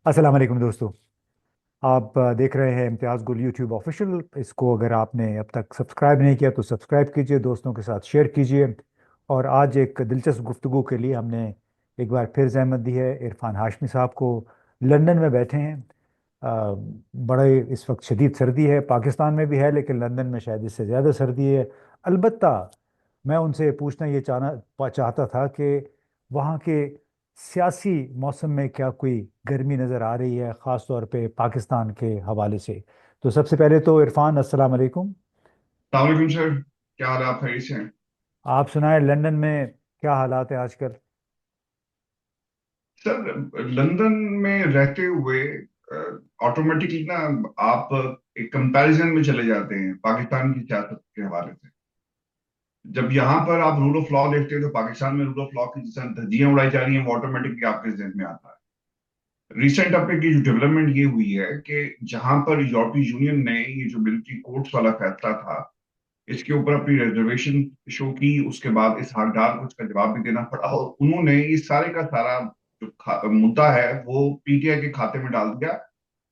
अस्सलाम वालेकुम दोस्तों। आप देख रहे हैं इम्तियाज़ गुल यूट्यूब ऑफिशियल। इसको अगर आपने अब तक सब्सक्राइब नहीं किया तो सब्सक्राइब कीजिए, दोस्तों के साथ शेयर कीजिए। और आज एक दिलचस्प गुफ्तगू के लिए हमने एक बार फिर जहमत दी है इरफान हाशमी साहब को। लंदन में बैठे हैं। बड़े इस वक्त शदीद सर्दी है, पाकिस्तान में भी है लेकिन लंदन में शायद इससे ज़्यादा सर्दी है। अलबत्ता मैं उनसे पूछना ये चाहता था कि वहाँ के सियासी मौसम में क्या कोई गर्मी नज़र आ रही है, ख़ास तौर पे पाकिस्तान के हवाले से। तो सबसे पहले तो इरफान, अस्सलाम वालेकुम। सलामकुम सर। क्या हाल है? आप खैरियत से हैं? आप सुनाए लंदन में क्या हालात है आजकल। सर, लंदन में रहते हुए ऑटोमेटिकली ना आप एक कंपैरिजन में चले जाते हैं पाकिस्तान की सियासत के हवाले से। जब यहाँ पर आप रूल ऑफ लॉ देखते हैं तो पाकिस्तान में रूल ऑफ लॉ की जिस धज्जियां उड़ाई जा रही हैं वो ऑटोमेटिकली आपके जहन में आता है। रिसेंट अब की जो डेवलपमेंट ये हुई है कि जहां पर यूरोपीय यूनियन ने ये जो मिलिट्री कोर्ट्स वाला फैसला था इसके ऊपर अपनी रिजर्वेशन शो की, उसके बाद इस हकदार को उसका जवाब भी देना पड़ा और उन्होंने ये सारे का सारा जो मुद्दा है वो पीटीआई के खाते में डाल दिया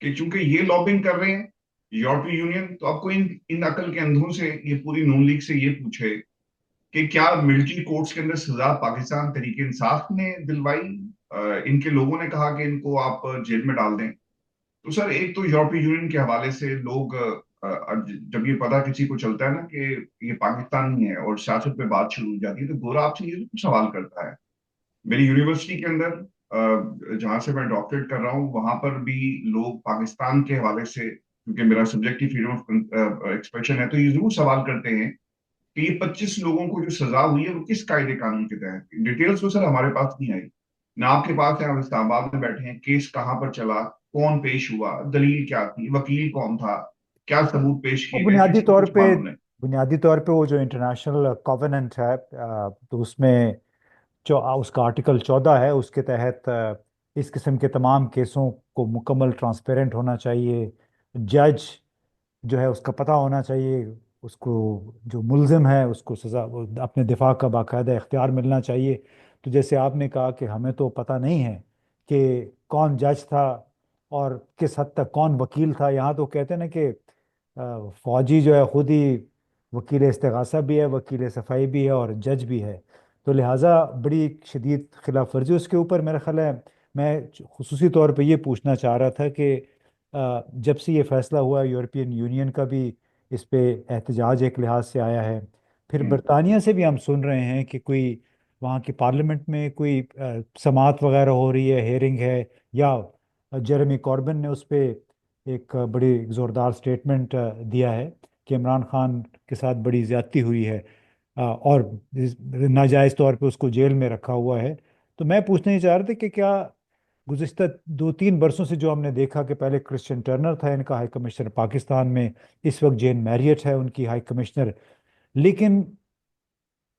कि चूंकि ये लॉबिंग कर रहे हैं यूरोपीय यूनियन, तो आपको इन इन अकल के अंधों से ये पूरी नून लीग से ये पूछे कि क्या मिलिट्री कोर्ट्स के अंदर सजा पाकिस्तान तरीके इंसाफ ने दिलवाई? इनके लोगों ने कहा कि इनको आप जेल में डाल दें। तो सर, एक तो यूरोपीय यूनियन के हवाले से लोग जब ये पता किसी को चलता है ना कि ये पाकिस्तानी है और सियासत पे बात शुरू हो जाती है, तो गोरा आपसे ये जरूर सवाल करता है। मेरी यूनिवर्सिटी के अंदर जहाँ से मैं डॉक्टरेट कर रहा हूँ वहां पर भी लोग पाकिस्तान के हवाले से, क्योंकि मेरा subject he freedom of expression है, तो ये जरूर सवाल करते हैं कि ये 25 लोगों को जो सजा हुई है वो किस कायदे कानून के तहत। डिटेल्स तो सर हमारे पास नहीं आई ना, आपके पास है। आप इस्लामाबाद में बैठे हैं, केस कहाँ पर चला, कौन पेश हुआ, दलील क्या थी, वकील कौन था, क्या सबूत पेश और किए गए, किसी को कुछ मालूम नहीं। बुनियादी तौर पे वो जो इंटरनेशनल कॉवेनेंट है, तो उसमें जो उसका आर्टिकल 14 है, उसके तहत इस किस्म के तमाम केसों को मुकम्मल ट्रांसपेरेंट होना चाहिए। जज जो है उसका पता होना चाहिए, उसको जो मुल्जिम है उसको सजा, वो अपने दिफा का बाकायदा इख्तियार मिलना चाहिए। तो जैसे आपने कहा कि हमें तो पता नहीं है कि कौन जज था और किस हद तक कौन वकील था। यहाँ तो कहते हैं ना कि फौजी जो है खुद ही वकील इस्तिगासा भी है, वकील सफाई भी है और जज भी है। तो लिहाजा बड़ी शदीद खिलाफ वर्जी उसके ऊपर मेरा ख्याल है। मैं खुसूसी तौर पे ये पूछना चाह रहा था कि जब से ये फैसला हुआ, यूरोपियन यूनियन का भी इस पे एहतजाज एक लिहाज से आया है। फिर हम्म। बरतानिया से भी हम सुन रहे हैं कि कोई वहाँ की पार्लियामेंट में कोई समाअत वगैरह हो रही है, हेयरिंग है, या जेरेमी कॉर्बिन ने उस पे एक बड़ी ज़ोरदार स्टेटमेंट दिया है कि इमरान खान के साथ बड़ी ज़्यादती हुई है, और नाजायज़ तौर पे उसको जेल में रखा हुआ है। तो मैं पूछना ही चाह रहा था कि क्या गुज़िश्ता 2-3 वर्षों से जो हमने देखा कि पहले क्रिश्चियन टर्नर था इनका हाई कमिश्नर पाकिस्तान में, इस वक्त जेन मैरियट है उनकी हाई कमिश्नर, लेकिन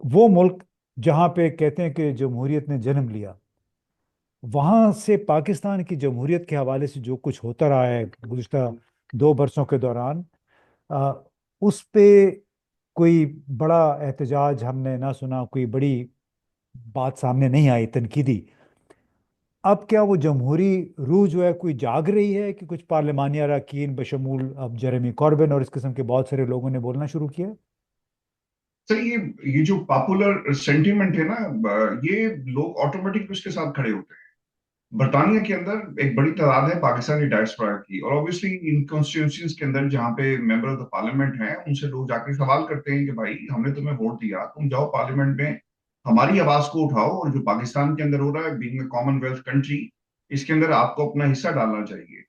वो मुल्क जहाँ पे कहते हैं कि जमहूरियत ने जन्म लिया, वहाँ से पाकिस्तान की जमहूरियत के हवाले से जो कुछ होता रहा है गुज़िश्ता 2 वर्षों के दौरान, आ, उस पे कोई बड़ा एहतजाज हमने ना सुना, कोई बड़ी बात सामने नहीं आई तनकीदी। अब क्या वो जमहूरी रूह जो है कोई जाग रही है कि कुछ पार्लिमानी अरकान बशमूल अब जेरेमी कॉर्बिन और इस किस्म के बहुत सारे लोगों ने बोलना शुरू किया। सर, ये जो पॉपुलर सेंटिमेंट है ना, ये लोग ऑटोमेटिक उसके साथ खड़े होते हैं। बरतानिया के अंदर एक बड़ी तादाद है पाकिस्तानी डायस्पोरा की, और ऑब्वियसली इन कॉन्स्टिट्यूंसीज के अंदर जहाँ पे मेंबर ऑफ द पार्लियामेंट हैं उनसे लोग जाके सवाल करते हैं कि भाई हमने तुम्हें वोट दिया, तुम जाओ पार्लियामेंट में हमारी आवाज को उठाओ, और जो पाकिस्तान के अंदर हो रहा है बीइंग अ कॉमनवेल्थ कंट्री, इसके अंदर आपको अपना हिस्सा डालना चाहिए।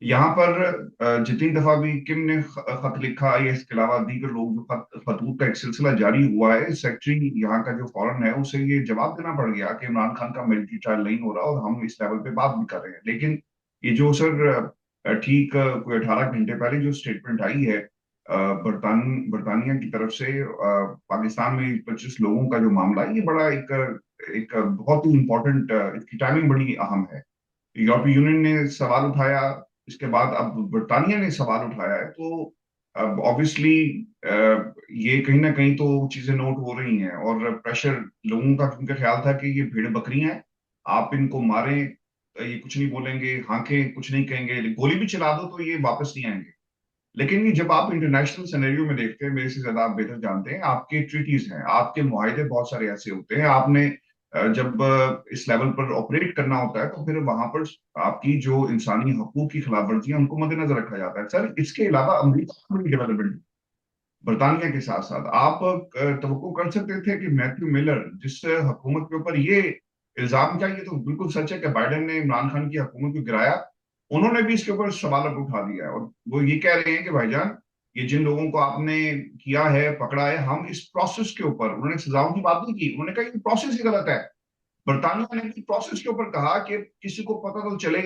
यहाँ पर जितनी दफा भी किम ने खत लिखा या इसके अलावा दीगर लोग जो खतूत का एक सिलसिला जारी हुआ है, सेक्रेटरी यहाँ का जो फॉरेन है उसे ये जवाब देना पड़ गया कि इमरान खान का मिलिट्री ट्रायल नहीं हो रहा और हम इस लेवल पे बात भी कर रहे हैं। लेकिन ये जो सर ठीक कोई 18 घंटे पहले जो स्टेटमेंट आई है बरतानिया की तरफ से, पाकिस्तान में 25 लोगों का जो मामला है, ये बड़ा एक एक बहुत ही इंपॉर्टेंट, इसकी टाइमिंग बड़ी अहम है। यूरोपीय यूनियन ने सवाल उठाया, इसके बाद अब बर्तानिया ने सवाल उठाया है, तो अब ऑब्वियसली ये कहीं ना कहीं तो चीजें नोट हो रही हैं और प्रेशर लोगों का, क्योंकि ख्याल था कि ये भेड़ बकरियां हैं, आप इनको मारें, ये कुछ नहीं बोलेंगे, हांके कुछ नहीं कहेंगे, गोली भी चला दो तो ये वापस नहीं आएंगे। लेकिन ये जब आप इंटरनेशनल सिनेरियो में देखते हैं, मेरे से ज्यादा आप बेहतर जानते हैं, आपके ट्रीटीज हैं, आपके मुआहदे बहुत सारे ऐसे होते हैं, आपने जब इस लेवल पर ऑपरेट करना होता है तो फिर वहां पर आपकी जो इंसानी हकूक की खिलाफ वर्जियां, उनको मद्देनजर रखा जाता है। सर, इसके अलावा अमरीका में डेवलपमेंट, बर्तानिया के साथ साथ आप तवक्को कर सकते थे कि मैथ्यू मिलर, जिस हुकूमत के ऊपर ये इल्जाम, क्या ये तो बिल्कुल सच है कि बाइडेन ने इमरान खान की हुकूमत को गिराया, उन्होंने भी इसके ऊपर सवाल अब उठा दिया है, और वो ये कह रहे हैं कि भाईजान, ये जिन लोगों को आपने किया है, पकड़ा है, हम इस प्रोसेस के ऊपर, उन्होंने सजाओं की बात नहीं की, उन्होंने कहा ये प्रोसेस ही गलत है। बर्तानिया ने भी प्रोसेस के ऊपर कहा कि किसी को पता तो चले।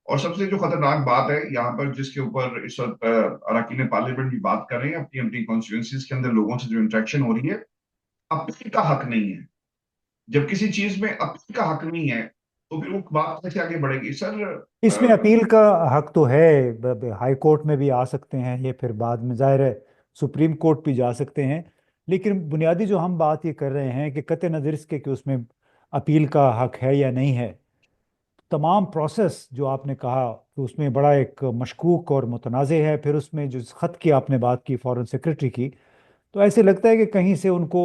और सबसे जो खतरनाक बात है यहाँ पर, जिसके ऊपर इस वक्त अरकान पार्लियामेंट भी बात कर रहे हैं, अपनी अपनी कॉन्स्टिट्यूंसीज के अंदर लोगों से जो इंटरेक्शन हो रही है, अपील का हक नहीं है। जब किसी चीज में अपील का हक नहीं है, तो फिर वो बात कैसे आगे बढ़ेगी सर? इसमें अपील का हक तो है। हाई कोर्ट में भी आ सकते हैं ये, फिर बाद में जाहिर है सुप्रीम कोर्ट भी जा सकते हैं। लेकिन बुनियादी जो हम बात ये कर रहे हैं कि कतई नज़र इसके कि उसमें अपील का हक है या नहीं है, तमाम प्रोसेस जो आपने कहा कि उसमें बड़ा एक मशकूक और मुतनाज़ है। फिर उसमें जो ख़त की आपने बात की फॉरेन सेक्रेटरी की, तो ऐसे लगता है कि कहीं से उनको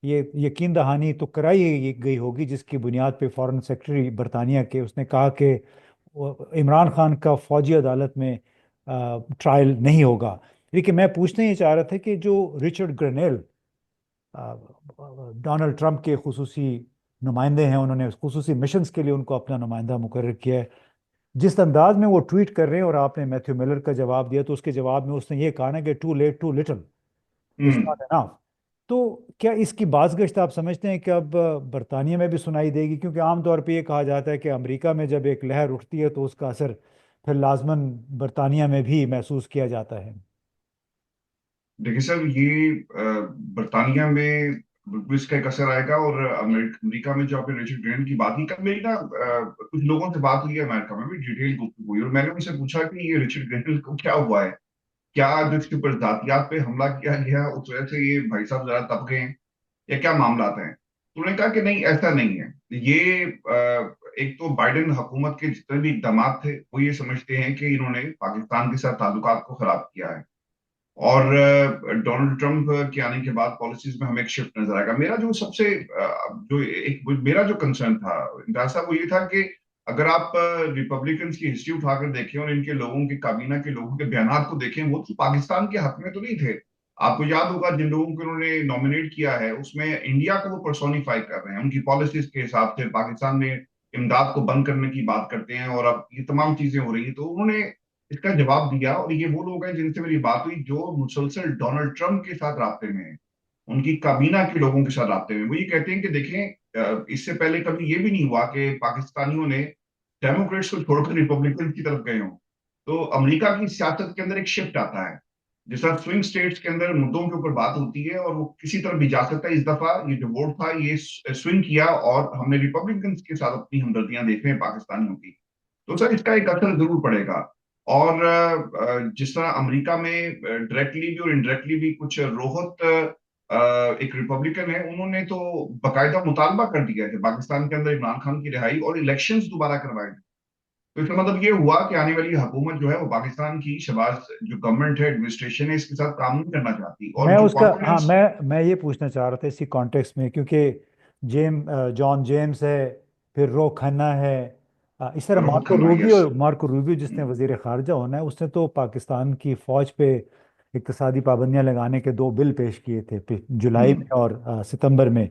ये यकीन दहानी तो कराई गई होगी, जिसकी बुनियाद पे फॉरेन सेक्रेटरी बरतानिया के उसने कहा कि इमरान खान का फौजी अदालत में ट्रायल नहीं होगा। लेकिन मैं पूछना ये चाह रहा था कि जो रिचर्ड ग्रेनेल डोनाल्ड ट्रंप के खुसूसी नुमाइंदे हैं, उन्होंने खुसूसी मिशंस के लिए उनको अपना नुमाइंदा मुकर्रर किया है, जिस अंदाज में वो ट्वीट कर रहे हैं, और आपने मैथ्यू मिलर का जवाब दिया तो उसके जवाब में उसने ये कहा ना कि too late too little is hmm. Not enough. तो क्या इसकी बाज़गश्त आप समझते हैं कि अब बरतानिया में भी सुनाई देगी? क्योंकि आमतौर पर यह कहा जाता है कि अमेरिका में जब एक लहर उठती है तो उसका असर फिर लाजमन बरतानिया में भी महसूस किया जाता है। देखिए सर, ये बर्तानिया में बिल्कुल इसका एक असर आएगा, और अमेरिका में जो आपने रिचर्ड ग्रेन की बात की, कल मेरी ना कुछ लोगों से बात हुई है अमेरिका में भी, डिटेल गुफ्तगू हुई, और मैंने उनसे पूछा कि ये रिचर्ड ग्रेन को क्या हुआ है, क्या जो इसके ऊपर जातियात पे हमला किया गया उस वजह से ये भाई साहब जरा तप गए हैं, या क्या मामला हैं? तो उन्होंने कहा कि नहीं, ऐसा नहीं है। ये एक तो बाइडेन हुकूमत के जितने भी इकदाम थे, वो ये समझते हैं कि इन्होंने पाकिस्तान के साथ ताल्लुकात को खराब किया है, और डोनाल्ड ट्रंप के आने के बाद पॉलिसीज में हमें एक शिफ्ट नजर आएगा। मेरा जो सबसे जो एक मेरा जो कंसर्न था इमरान साहब, वो ये था कि अगर आप रिपब्लिकन की हिस्ट्री उठाकर देखें और इनके लोगों के काबीना के लोगों के बयान को देखें, वो तो पाकिस्तान के हक में तो नहीं थे। आपको याद होगा, जिन लोगों को उन्होंने नॉमिनेट किया है उसमें इंडिया को वो पर्सोनिफाई कर रहे हैं, उनकी पॉलिसीज के हिसाब से पाकिस्तान में इमदाद को बंद करने की बात करते हैं, और अब ये तमाम चीजें हो रही है, तो उन्होंने इसका जवाब दिया। और ये वो लोग हैं जिनसे मेरी बात हुई, जो मुसलसल डोनाल्ड ट्रंप के साथ रास्ते में हैं, उनकी काबीना के लोगों के साथ रास्ते में। वो ये कहते हैं कि देखें, इससे पहले कभी ये भी नहीं हुआ कि पाकिस्तानियों ने डेमोक्रेट्स को छोड़कर रिपब्लिकन की तरफ गए हों। तो अमेरिका की सियासत के अंदर एक शिफ्ट आता है, जिस तरह स्विंग स्टेट्स के अंदर मुद्दों के ऊपर बात होती है और वो किसी तरफ भी जा सकता है। इस दफा ये जो वोट था, ये स्विंग किया, और हमने रिपब्लिकन के साथ अपनी हमदर्दियां देख रहे हैं पाकिस्तानियों की। तो सर, इसका एक असर जरूर पड़ेगा। और जिस तरह अमेरिका में डायरेक्टली भी और इनडायरेक्टली भी कुछ रोहत एक रिपब्लिकन है, उन्होंने तो बाकायदा मुतालबा कर दिया है कि पाकिस्तान के अंदर इमरान खान की रिहाई और इलेक्शंस दोबारा करवाए जाएं। तो इसका मतलब ये हुआ कि आने वाली हुकूमत जो है, वो पाकिस्तान की शहबाज जो गवर्नमेंट है, एडमिनिस्ट्रेशन है, इसके साथ काम नहीं करना चाहती, और मैं जो उसका हाँ कॉन्फिडेंस। मैं ये पूछना चाह रहा था इसी कॉन्टेक्स्ट में, क्योंकि जॉन जेम्स है, फिर रो खन्ना है, इस तरह रोहत खन्ना, यस। मार्को रूबियो जिसने वजीर खारजा होना है, उसने तो पाकिस्तान की फौज पे इक्तसादी पाबंदियां लगाने के दो बिल पेश किए थे, जुलाई हम्म। में और सितंबर में।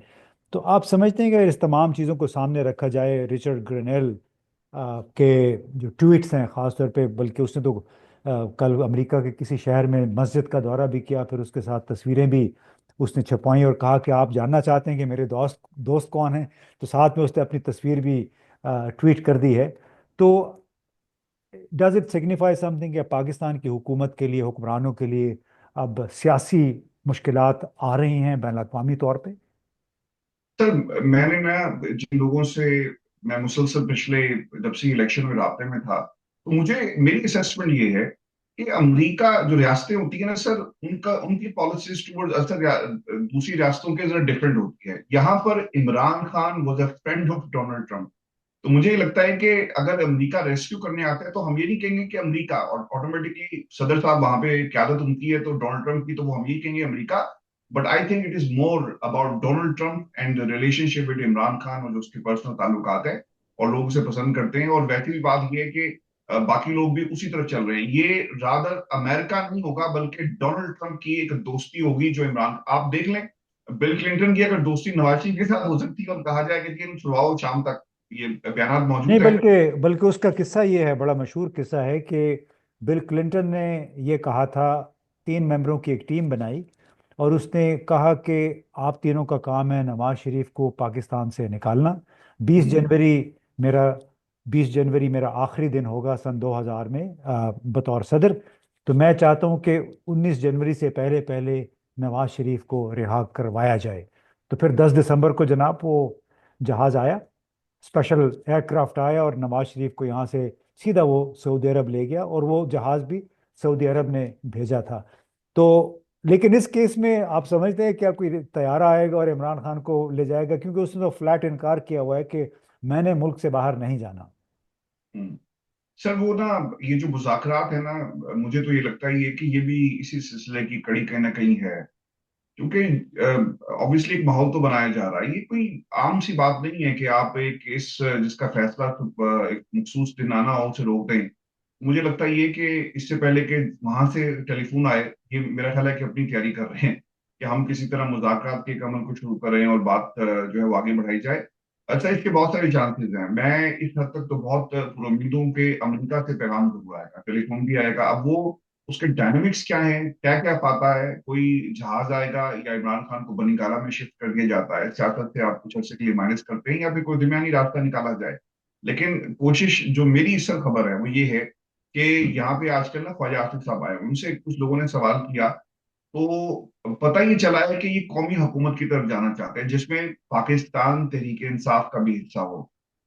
तो आप समझते हैं कि अगर इस तमाम चीज़ों को सामने रखा जाए, रिचर्ड ग्रेनेल के जो ट्वीट्स हैं ख़ास तौर पे, बल्कि उसने तो कल अमेरिका के किसी शहर में मस्जिद का दौरा भी किया, फिर उसके साथ तस्वीरें भी उसने छपवाई और कहा कि आप जानना चाहते हैं कि मेरे दोस्त दोस्त कौन हैं, तो साथ में उसने अपनी तस्वीर भी ट्वीट कर दी है। तो डज इट सिग्निफाई समथिंग कि पाकिस्तान की हुकूमत के लिए, हुक्मरानों के लिए अब सियासी मुश्किलात आ रही हैं बैन अवी तौर पर? सर, मैंने ना जिन लोगों से मैं मुसलसल पिछले, जब से इलेक्शन में राब्ते में था, तो मुझे मेरी असेसमेंट ये है कि अमेरिका जो रियासतें होती है ना सर, उनका उनकी पॉलिसीज टूवर्ड असर दूसरी रियासतों के जरा डिफरेंट होती है। यहाँ पर Imran Khan was a friend of Donald Trump. तो मुझे ये लगता है कि अगर अमेरिका रेस्क्यू करने आता है तो हम ये नहीं कहेंगे कि अमेरिका, और ऑटोमेटिकली सदर साहब वहां पे क्यादत उनकी है तो डोनाल्ड ट्रंप की, तो वो हम यही कहेंगे America. But I think it is more about Donald Trump and the relationship with Imran Khan, और जो उसके पर्सनल ताल्लुकात है और लोग उसे पसंद करते हैं। और वैसी भी बात ये है कि बाकी लोग भी उसी तरह चल रहे हैं। ये रादर अमेरिका नहीं होगा बल्कि डोनाल्ड ट्रंप की एक दोस्ती होगी जो इमरान, आप देख लें, बिल क्लिंटन की अगर दोस्ती नवाज शरीफ के साथ हो सकती है और कहा जाए कि इन छुड़वाओ शाम तक, ये बयान नहीं, मौजूद है। बल्कि बल्कि उसका किस्सा ये है, बड़ा मशहूर किस्सा है कि बिल क्लिंटन ने ये कहा था, 3 मेंबरों की एक टीम बनाई और उसने कहा कि आप तीनों का काम है नवाज शरीफ को पाकिस्तान से निकालना। 20 हम्म, जनवरी मेरा 20 जनवरी मेरा आखिरी दिन होगा सन 2000 में बतौर सदर। तो मैं चाहता हूँ कि 19 जनवरी से पहले पहले नवाज शरीफ को रिहा करवाया जाए। तो फिर 10 दिसंबर को जनाब वो जहाज़ आया, स्पेशल एयरक्राफ्ट आया और नवाज शरीफ को यहाँ से सीधा वो सऊदी अरब ले गया, और वो जहाज़ भी सऊदी अरब ने भेजा था। तो लेकिन इस केस में आप समझते हैं क्या कोई तैयारा आएगा और इमरान खान को ले जाएगा? क्योंकि उसने तो फ्लैट इनकार किया हुआ है कि मैंने मुल्क से बाहर नहीं जाना। हम्म। सर वो ना, ये जो मुज़ाकरात है ना, मुझे तो ये लगता है ये कि ये भी इसी सिलसिले की कड़ी कहीं ना कहीं है। क्योंकि ऑब्वियसली एक माहौल तो बनाया जा रहा है, ये कोई आम सी बात नहीं है कि आप एक केस जिसका फैसला एक मखसूस दिन आना हो उसे रोक दें। मुझे लगता है ये कि इससे पहले कि वहां से टेलीफोन आए, ये मेरा ख्याल है कि अपनी तैयारी कर रहे हैं कि हम किसी तरह मुज़ाकरात के एक अमल को शुरू करें और बात जो है वो आगे बढ़ाई जाए। अच्छा, इसके बहुत सारे चांसेस हैं। मैं इस हद तक तो बहुत उम्मीद हूं कि अमेरिका से पैगाम जरूर आएगा, टेलीफोन भी आएगा। अब वो उसके डायनामिक्स क्या है, क्या क्या पाता है, कोई जहाज आएगा या इमरान खान को बनीगाला में शिफ्ट कर दिया जाता है, सियासत से आप कुछ अर्से के लिए माइनस करते हैं, या फिर कोई दरमियानी रास्ता निकाला जाए। लेकिन कोशिश जो मेरी इस वक्त खबर है वो ये है कि यहाँ पे आजकल ना ख्वाजा आसिफ साहब आए, उनसे कुछ लोगों ने सवाल किया, तो पता ये चला है कि ये कौमी हुकूमत की तरफ जाना चाहते हैं जिसमें पाकिस्तान तहरीक इंसाफ का भी हिस्सा हो।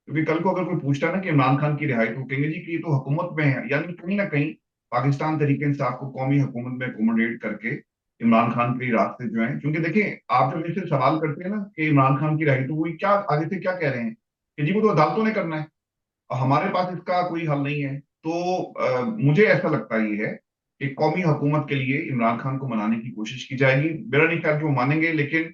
क्योंकि कल को अगर कोई पूछता है ना कि इमरान खान की रिहाई, तो कहेंगे जी कि ये तो हुकूमत में है, यानी कहीं ना कहीं पाकिस्तान तहरीक इंसाफ को कौमी हुकूमत में अकोमोडेट करके इमरान खान के रास्ते जो हैं। क्योंकि देखिए, आप जब इससे सवाल करते हैं ना कि इमरान खान की रिहाई, तो वो क्या आगे से क्या कह रहे हैं कि जी वो तो अदालतों ने करना है, हमारे पास इसका कोई हल नहीं है। तो मुझे ऐसा लगता ही है कि कौमी हुकूमत के लिए इमरान खान को मनाने की कोशिश की जाएगी। मेरा नहीं ख्याल कि वो मानेंगे, लेकिन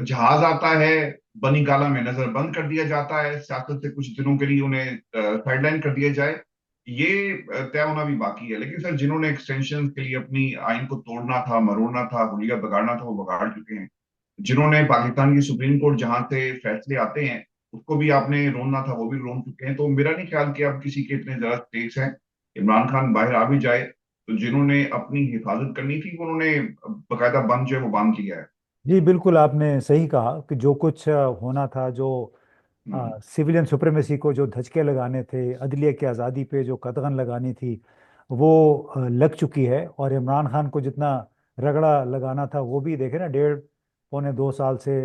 जहाज आता है, बनी गाला में नजर बंद कर दिया जाता है, सियासत से कुछ दिनों के लिए उन्हें साइडलाइन कर दिया जाए, ये तय होना भी बाकी है। लेकिन सर, जिन्होंने एक्सटेंशन के लिए अपनी आइन को तोड़ना था, मरोड़ना था, हुलिया बिगाड़ना था, वो बिगाड़ चुके हैं। जिन्होंने पाकिस्तान की सुप्रीम कोर्ट जहां से फैसले आते हैं उसको भी आपने रोनना था, वो भी रोन चुके हैं। तो मेरा नहीं ख्याल कि अब किसी के इतने ज्यादा स्टेक्स हैं। इमरान खान बाहर आ भी जाए तो जिन्होंने अपनी हिफाजत करनी थी वो उन्होंने बकायदा बंद जो है वो बांध लिया है। जी बिल्कुल, आपने सही कहा कि जो कुछ होना था, जो हम्म, सिविलियन सुप्रीमेसी को जो धचके लगाने थे, अदलिया की आज़ादी पे जो कदगन लगानी थी, वो लग चुकी है। और इमरान खान को जितना रगड़ा लगाना था वो भी देखे ना, 1.5 पौने 2 साल से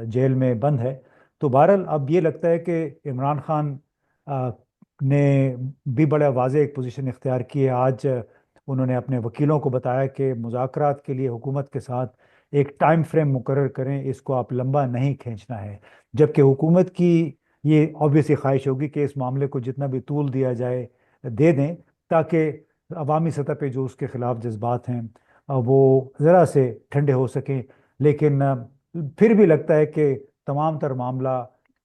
जेल में बंद है। तो बहरहाल अब ये लगता है कि इमरान खान ने भी बड़ा वाज़ेह एक पोजीशन इख्तियार की है। आज उन्होंने अपने वकीलों को बताया कि मुज़ाकरात के लिए हुकूमत के साथ एक टाइम फ्रेम मुकर्रर करें, इसको आप लंबा नहीं खींचना है। जबकि हुकूमत की ये ऑब्वियसली ख्वाहिश होगी कि इस मामले को जितना भी तूल दिया जाए दे दें, ताकि अवामी सतह पे जो उसके खिलाफ जज्बात हैं वो ज़रा से ठंडे हो सकें। लेकिन फिर भी लगता है कि तमाम तर मामला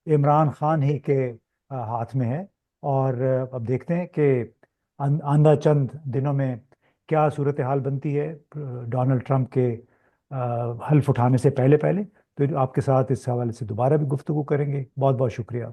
इमरान खान ही के हाथ में है। और अब देखते हैं कि आंदा चंद दिनों में क्या सूरत हाल बनती है डोनाल्ड ट्रंप के हल्फ उठाने से पहले पहले। तो आपके साथ इस हवाले से दोबारा भी गुफ्तगू करेंगे। बहुत बहुत शुक्रिया।